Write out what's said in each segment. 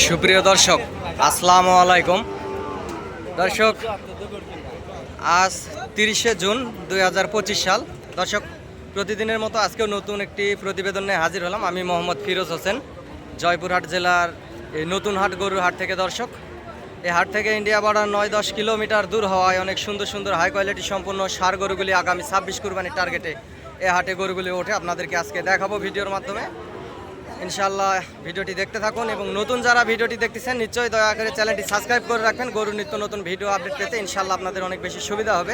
সুপ্রিয় দর্শক, আসসালামু আলাইকুম। দর্শক, আজ 30শে জুন 2025 সাল। দর্শক, প্রতিদিনের মতো আজকেও নতুন একটি প্রতিবেদন নিয়ে হাজির হলাম। আমি মোহাম্মদ ফিরোজ হোসেন, জয়পুরহাট জেলার এই নতুন হাট গরুর হাট থেকে। দর্শক, এই হাট থেকে ইন্ডিয়া বর্ডার 9-10 কিলোমিটার দূর হওয়ায় অনেক সুন্দর সুন্দর হাই কোয়ালিটি সম্পন্ন সার গরুগুলি আগামী 26 কুরবানির টার্গেটে এই হাটে গরুগুলি ওঠে। আপনাদেরকে আজকে দেখাবো ভিডিওর মাধ্যমে। ইনশাআল্লাহ ভিডিওটি দেখতে থাকুন, এবং নতুন যারা ভিডিওটি দেখতেছেন নিশ্চয়ই দয়া করে চ্যানেলটি সাবস্ক্রাইব করে রাখবেন গরুর নিত্য নতুন ভিডিও আপডেট পেতে। ইনশাআল্লাহ আপনাদের অনেক বেশি সুবিধা হবে,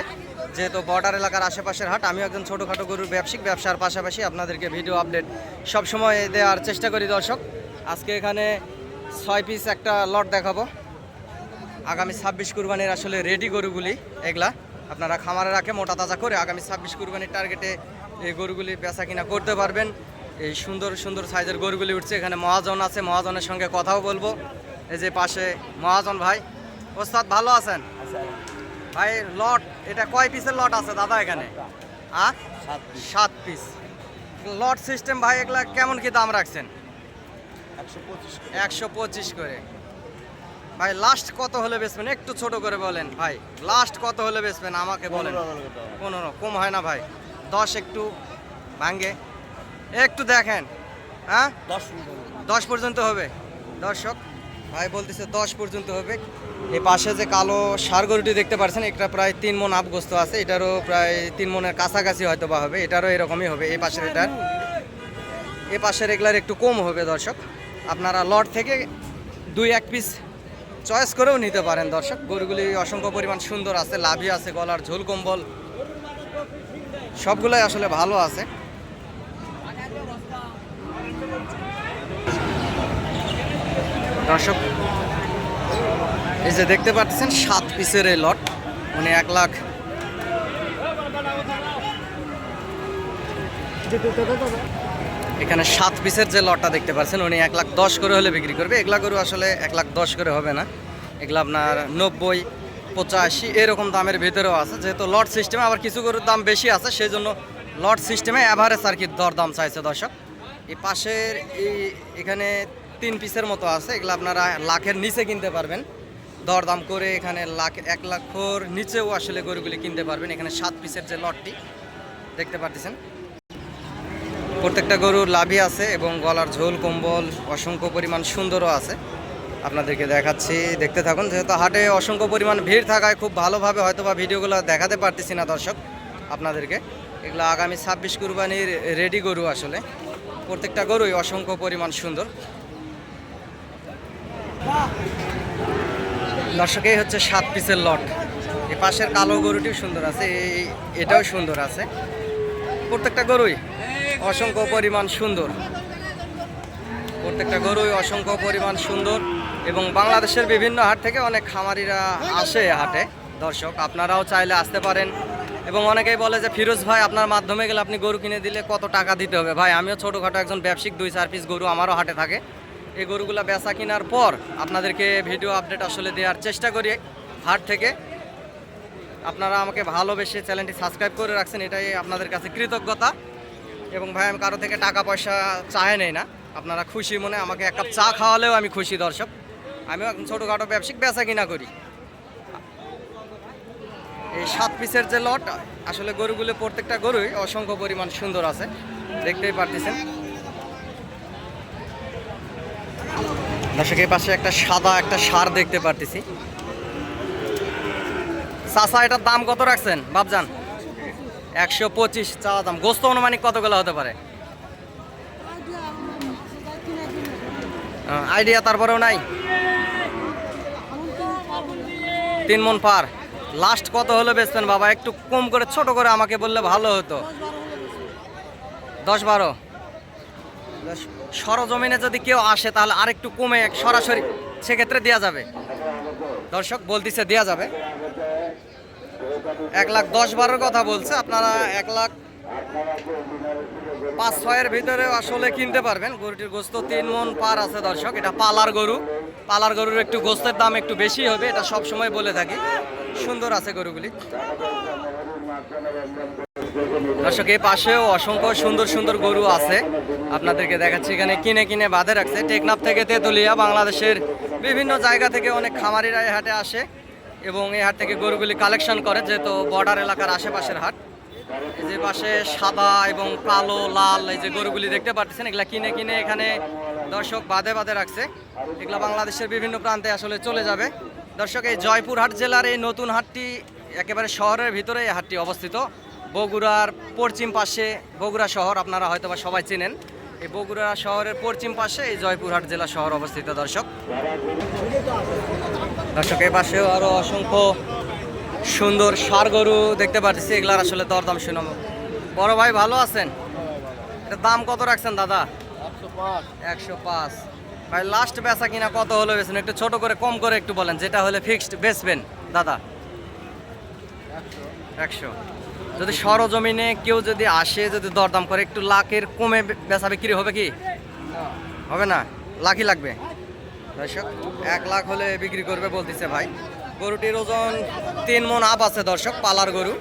যেহেতু বর্ডার এলাকার আশেপাশের হাট। আমিও একজন ছোটোখাটো গরুর ব্যবসার পাশাপাশি আপনাদেরকে ভিডিও আপডেট সবসময় দেওয়ার চেষ্টা করি। দর্শক, আজকে এখানে 6 পিস একটা লট দেখাবো আগামী 26 কুরবানির আসলে রেডি গরুগুলি। এগুলা আপনারা খামারে রাখে মোটা তাজা করে আগামী 26 কুরবানির টার্গেটে এই গরুগুলি বেচা কিনা করতে পারবেন। এই সুন্দর সুন্দর সাইজের গরুগুলি উঠছে। এখানে মহাজন আছে, মহাজনের সঙ্গে কথাও বলবো। এই যে পাশে মহাজন ভাই। ওস্তাদ, ভালো আছেন ভাই? লট এটা কয় পিসের লট আছে দাদা এখানে? 7 পিস লট সিস্টেম ভাই। এগুলা কেমন কি দাম রাখছেন? 125 করে ভাই। লাস্ট কত হলে বেচবেন? একটু ছোট করে বলেন ভাই, লাস্ট কত হলে বেচবেন আমাকে বলেন। 15 কম হয় না ভাই? 10 একটু ভাঙ্গে একটু দেখেন। হ্যাঁ, 10 পর্যন্ত হবে। দর্শক ভাই বলতেছে 10 পর্যন্ত হবে। এই পাশে যে কালো ষাঁড় গরুটি দেখতে পাচ্ছেন, এটা প্রায় 3 মণ আবগোস্ত আছে। এটারও প্রায় 3 মণের কাছাকাছি হয়তো বা হবে। এটারও এরকমই হবে। এই পাশের এটার, এই পাশের এগুলার একটু কম হবে। দর্শক, আপনারা লট থেকে 2-1 পিস চয়েস করেও নিতে পারেন। দর্শক, গরুগুলি অসংখ্য পরিমাণ সুন্দর আছে, লাভি আছে, গলার ঝোল কম্বল সবগুলাই আসলে ভালো আছে। দর্শক, এই যে দেখতে পাচ্ছেন 7 পিসের এই লট, উনি 1 লাখ এখানে 7 পিসের যে লটটা দেখতে পাচ্ছেন উনি 1,10,000 করে হলে বিক্রি করবে। এগুলা গরু আসলে 1,10,000 করে হবে না, এগুলো আপনার 90-85 এরকম দামের ভিতরেও আছে। যেহেতু লট সিস্টেমে, আবার কিছু গরুর দাম বেশি আছে, সেই জন্য লট সিস্টেমে অ্যাভারেজ আর কি দর দাম চাইছে। দর্শক, এই পাশের এখানে 3 পিসের মতো আছে। এগুলো আপনারা লাখের নিচে কিনতে পারবেন দরদাম করে। এখানে 1 লাখের নিচেও আসলে গরুগুলি কিনতে পারবেন। এখানে 7 পিসের যে লটটি দেখতে পাচ্ছেন, প্রত্যেকটা গরুর লাভি আছে এবং গলার ঝোল কম্বল অসংখ্য পরিমাণ সুন্দরও আছে। আপনাদেরকে দেখাচ্ছি, দেখতে থাকুন। যেহেতু হাটে অসংখ্য পরিমাণ ভিড় থাকায় খুব ভালোভাবে হয়তো বা ভিডিওগুলো দেখাতে পারতেছি না দর্শক আপনাদেরকে। এগুলো আগামী 26 কুরবানির রেডি গরু। আসলে প্রত্যেকটা গরুই অসংখ্য পরিমাণ সুন্দর। দর্শক, এই হচ্ছে 7 পিসের লট। এই পাশের কালো গরুটিও সুন্দর আছে, এটাও সুন্দর আছে। প্রত্যেকটা গরুই অসংখ্য পরিমাণ সুন্দর, প্রত্যেকটা গরুই অসংখ্য পরিমাণ সুন্দর। এবং বাংলাদেশের বিভিন্ন হাট থেকে অনেক খামারিরা আসে হাটে। দর্শক, আপনারাও চাইলে আসতে পারেন। এবং অনেকেই বলে যে ফিরোজ ভাই, আপনার মাধ্যমে গেলে আপনি গরু কিনে দিলে কত টাকা দিতে হবে? ভাই, আমিও ছোটোখাটো একজন ব্যবসায়িক, 2-4 পিস গরু আমারও হাটে থাকে। এই গরুগুলো বেচা কেনার পর আপনাদেরকে ভিডিও আপডেট আসলে দেওয়ার চেষ্টা করি হাট থেকে। আপনারা আমাকে ভালোবেসে চ্যানেলটি সাবস্ক্রাইব করে রাখছেন, এটাই আপনাদের কাছে কৃতজ্ঞতা। এবং ভাই, আমি কারো থেকে টাকা পয়সা চাই নেই না, আপনারা খুশি মনে আমাকে 1 কাপ চা খাওয়ালেও আমি খুশি। দর্শক, আমিও এখন ছোটোখাটো ব্যবসায়িক বেচা কিনা করি। এই 7 পিসের যে লট, আসলে গরুগুলো প্রত্যেকটা গরুই অসংখ্য পরিমাণ সুন্দর আছে, দেখতেই পারতেছেন। দর্শক, এই পাশে একটা সাদা একটা ষাঁড় দেখতে পারতেছি। চাচা, এটার দাম কত রাখছেন বাপজান? 125 চাওয়া দাম। গোস্ত অনুমানিক কতগুলো হতে পারে আইডিয়া তারপরেও নাই? 3 মণ পার। লাস্ট কত হলে বেচবেন বাবা? একটু কম করে ছোট করে আমাকে বললে ভালো হতো। 10-12 সরজমিনে যদি কেউ আসে তাহলে আরেকটু কমে সরাসরি সেক্ষেত্রে দেওয়া যাবে। দর্শক বলতেছে দেওয়া যাবে। 1,10,12 কথা বলছে। আপনারা 1,05,6 ভিতরে আসলে কিনতে পারবেন। গরুটির গোস্ত 3 মণ পার আছে। দর্শক, এটা পালার গরু। পালার গরুর একটু গোস্তের দাম একটু বেশি হবে, এটা সব সময় বলে থাকি। সুন্দর আছে গরুগুলি। দর্শক এই পাশেও অসংখ্য সুন্দর সুন্দর গরু আছে, আপনাদেরকে দেখাচ্ছি। এখানে কিনে কিনে বাঁধে রাখছে। টেকনাফ থেকে তেঁতুলিয়া, বাংলাদেশের বিভিন্ন জায়গা থেকে অনেক খামারিরা এই হাটে আসে এবং এই হাট থেকে গরুগুলি কালেকশন করে, যেহেতু বর্ডার এলাকার আশেপাশের হাট। এই যে পাশে সাদা এবং কালো লাল এই যে গরুগুলি দেখতে পাচ্ছেন, এগুলা কিনে কিনে এখানে দর্শক বাঁধে বাঁধে রাখছে। এগুলা বাংলাদেশের বিভিন্ন প্রান্তে আসলে চলে যাবে। দর্শক এই জয়পুরহাট জেলার এই নতুন হাটটি একেবারে শহরের ভিতরে এই হাটটি অবস্থিত। বগুড়ার পশ্চিম পাশে, বগুড়া শহর আপনারা হয়তো বা সবাই চেনেন, এই বগুড়া শহরের পশ্চিম পাশে এই জয়পুরহাট জেলা শহর অবস্থিত। দর্শক এই পাশেও আরো অসংখ্য সুন্দর ষাঁড় গরু দেখতে পাচ্ছি, এগুলার আসলে দরদাম শুনাবো। বড় ভাই ভালো আছেন? এটার দাম কত রাখছেন দাদা? 105। ভাই লাস্ট বেচা কিনা কত হলো বেচেন? একটু ছোট করে কম করে একটু বলেন, যেটা হলে ফিক্সড বেচবেন দাদা। 100। যদি সরজমিনে কেউ যদি আসে, যদি দরদাম করে, একটু লাখের কমে বেচা বিক্রি হবে কি? হবে না, লাখই লাগবে। দর্শক 1 লাখ হলে বিক্রি করবে বলতেছে ভাই। গরুটির ওজন 3 মণ আপ আছে দর্শক, পালার গরু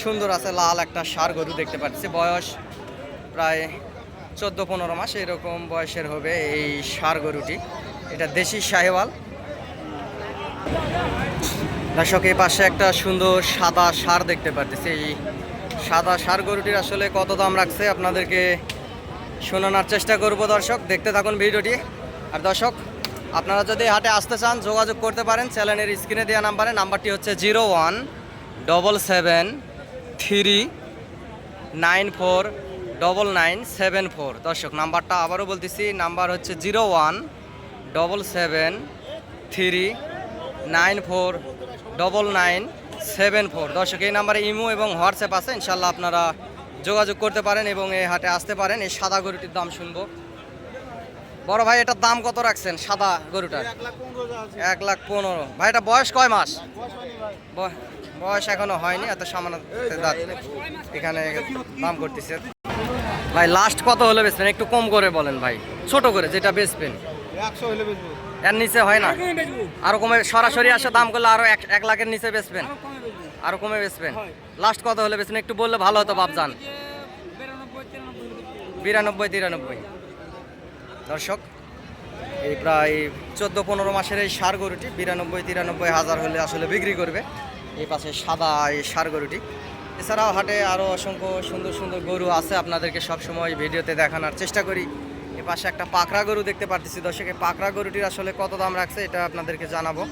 সুন্দর আছে, লাল একটা ষাঁড় গরু দেখতে পাচ্ছি। বয়স প্রায় 14-15 মাস এরকম বয়সের হবে এই ষাঁড় গরুটি। এটা দেশি শাহিওয়াল। দর্শক এই পাশে একটা সুন্দর সাদা ষাঁড় দেখতে পাচ্ছি। এই সাদা ষাঁড় গরুটির আসলে কত দাম রাখছে আপনাদেরকে শোনানোর চেষ্টা করব। দর্শক দেখতে থাকুন ভিডিওটি। আর দর্শক আপনারা যদি হাটে আসতে চান যোগাযোগ করতে পারেন চ্যানেলের স্ক্রিনে দেওয়া নাম্বারটি হচ্ছে 0177394994। দর্শক নাম্বারটা আবারও বলতেছি, নাম্বার হচ্ছে 0177394994। দর্শক এই নাম্বারে ইমো এবং হোয়াটসঅ্যাপ আছে, ইনশাল্লাহ আপনারা যোগাযোগ করতে পারেন এবং এই হাটে আসতে পারেন। এই সাদা গরুটির দাম শুনবো। বড় ভাই এটার দাম কত রাখছেন সাদা গরুটার? 1,15,000। ভাই এটা বয়স কয় মাস? বয়স এখনো হয়নি, এত সামান্য এখানে দাম করতেছে। ভাই লাস্ট কত হলে বেচবেন? একটু কম করে বলেন ভাই, ছোট করে যেটা বেচবেন। 100 হলে বেচবো। এর নিচে হয় না? আরো কমে সরাসরি আসে দাম করলে আরো 1 লাখের নিচে বেচবেন? আরো কমে বেচবেন? লাস্ট কত হলে বেচবেন একটু বললে ভালো হতো বাপজান। 92-93। দর্শক এই প্রায় 14-15 মাসের এই ষাঁড় গরুটি 92-93 হাজার হলে আসলে বিক্রি করবে। এই পাশে সাদা এই ষাঁড় গরুটি। এছাড়াও হাটে আরও অসংখ্য সুন্দর সুন্দর গরু আছে, আপনাদেরকে সবসময় ভিডিওতে দেখানোর চেষ্টা করি। এ পাশে একটা পাকড়া গরু দেখতে পাচ্ছি দর্শক। এই পাকড়া গরুটির আসলে কত দাম রাখছে এটা আপনাদেরকে জানাবো।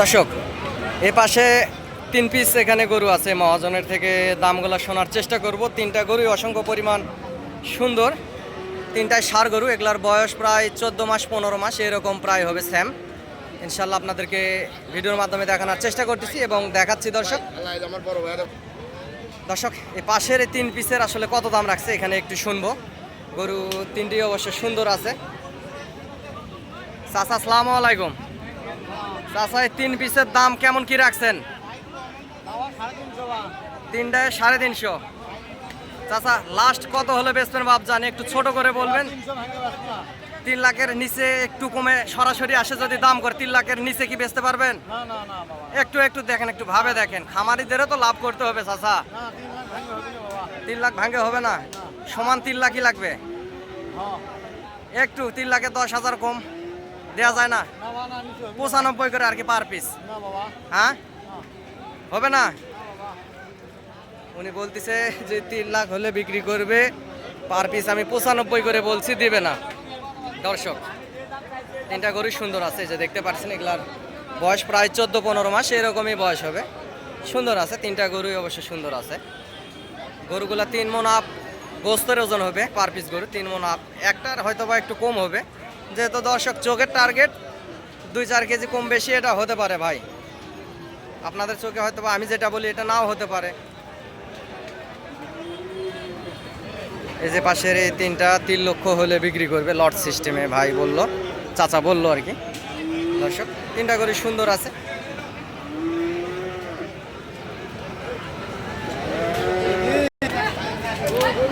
দর্শক এ পাশে 3 পিস এখানে গরু আছে, মহাজনের থেকে দামগুলো শোনার চেষ্টা করব। 3টা গরুই অসংখ্য পরিমাণ সুন্দর, 3টাই ষাঁড় গরু। এগুলার বয়স প্রায় 14 মাস 15 মাস এরকম প্রায় হবে স্যাম। ইনশাল্লাহ আপনাদেরকে ভিডিওর মাধ্যমে দেখানোর চেষ্টা করতেছি এবং দেখাচ্ছি। দর্শক এই পাশের এই 3 পিসের আসলে কত দাম রাখছে এখানে একটু শুনবো। গরু 3টি অবশ্য সুন্দর আছে। চাচা আসসালামু আলাইকুম। চাচা এই 3 পিসের দাম কেমন কি রাখছেন? 3টায় 350। চাচা লাস্ট কত হলে বেচবেন বাপ জানি, একটু ছোট করে বলবেন। 3 লাখের নিচে একটু কমে সরাসরি আসে যদি দাম করে 3 লাখের নিচে কি বেচতে পারবেন? একটু দেখেন, একটু ভাবে দেখেন, খামারিদেরও তো লাভ করতে হবে চাচা। 3 লাখ ভাঙে হবে না, সমান 3 লাখই লাগবে। একটু 3 লাখে 10,000 কম দেওয়া যায় না? 95 করে আর কি পার পিস। হ্যাঁ হবে না? উনি বলতেছে যে 3 লাখ হলে বিক্রি করবে পার পিস, আমি 95 করে বলছি, দিবে না। দর্শক 3টা গরু সুন্দর আছে, যে দেখতে পাচ্ছেন এগুলার বয়স প্রায় 14-15 মাস এরকমই বয়স হবে। সুন্দর আছে 3টা গরুই অবশ্য সুন্দর আছে। গরুগুলা 3 মণ আপ গোস্তের ওজন হবে পার পিস গরু, 3 মণ আপ। একটার হয়তো বা একটু কম হবে, যেহেতু দর্শক চোখের টার্গেট 2-4 কেজি কম বেশি এটা হতে পারে ভাই। আপনাদের চোখে হয়তো বা আমি যেটা বলি এটা নাও হতে পারে। এই যে পাশের এই 3টা 3 লক্ষ হলে বিক্রি করবে লট সিস্টেমে ভাই বললো, চাচা বললো আর কি। দর্শক 3টা গরু সুন্দর আছে।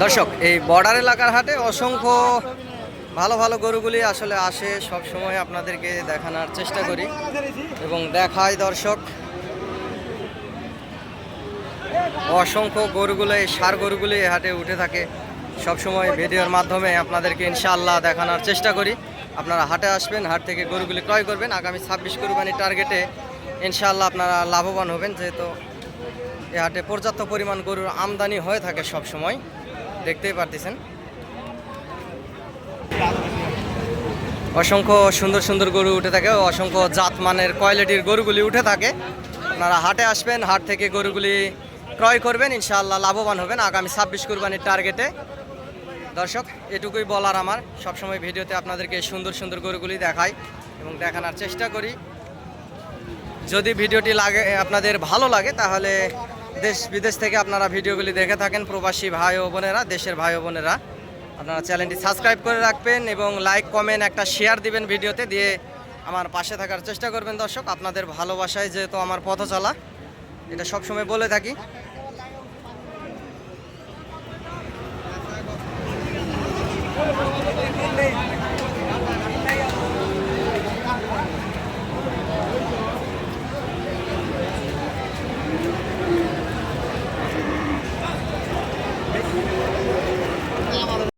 দর্শক এই বর্ডার এলাকার হাটে অসংখ্য ভালো ভালো গরুগুলি আসলে আসে, সব সময় আপনাদেরকে দেখানোর চেষ্টা করি এবং দেখাই দর্শক। অসংখ্য গরুগুলো, এই ষাঁড় গরুগুলি এই হাটে উঠে থাকে সব সময়। ভিডিওর মাধ্যমে আপনাদেরকে ইনশাআল্লাহ দেখানোর চেষ্টা করি। আপনারা হাটে আসবেন, হাট থেকে গরুগুলি ক্রয় করবেন। আগামী 26 কোরবানি টার্গেটে ইনশাআল্লাহ আপনারা লাভবান হবেন, যেহেতু এই হাটে পর্যাপ্ত পরিমাণ গরুর আমদানি হয়ে থাকে সব সময়, দেখতেই পারতেছেন। অসংখ্য সুন্দর সুন্দর গরু উঠে থাকে, অসংখ্য জাতমানের কোয়ালিটির গরুগুলি উঠে থাকে। আপনারা হাটে আসবেন, হাট থেকে গরুগুলি ক্রয় করবেন, ইনশাআল্লাহ লাভবান হবেন আগামী 26 কোরবানির টার্গেটে। দর্শক, এটুকুই বলার আমার। সবসময় ভিডিওতে আপনাদেরকে সুন্দর সুন্দর গরুগুলি দেখাই এবং দেখানোর চেষ্টা করি। যদি ভিডিওটি আপনাদের ভালো লাগে, তাহলে দেশ বিদেশ থেকে আপনারা ভিডিওগুলি দেখে থাকেন, প্রবাসী ভাই ও বোনেরা, দেশের ভাই ও বোনেরা, আপনারা চ্যানেলটি সাবস্ক্রাইব করে রাখবেন এবং লাইক কমেন্ট একটা শেয়ার দিবেন ভিডিওতে, দিয়ে আমার পাশে থাকার চেষ্টা করবেন। দর্শক, আপনাদের ভালোবাসায় যেহেতু আমার পথ চলা, এটা সবসময় বলে থাকি।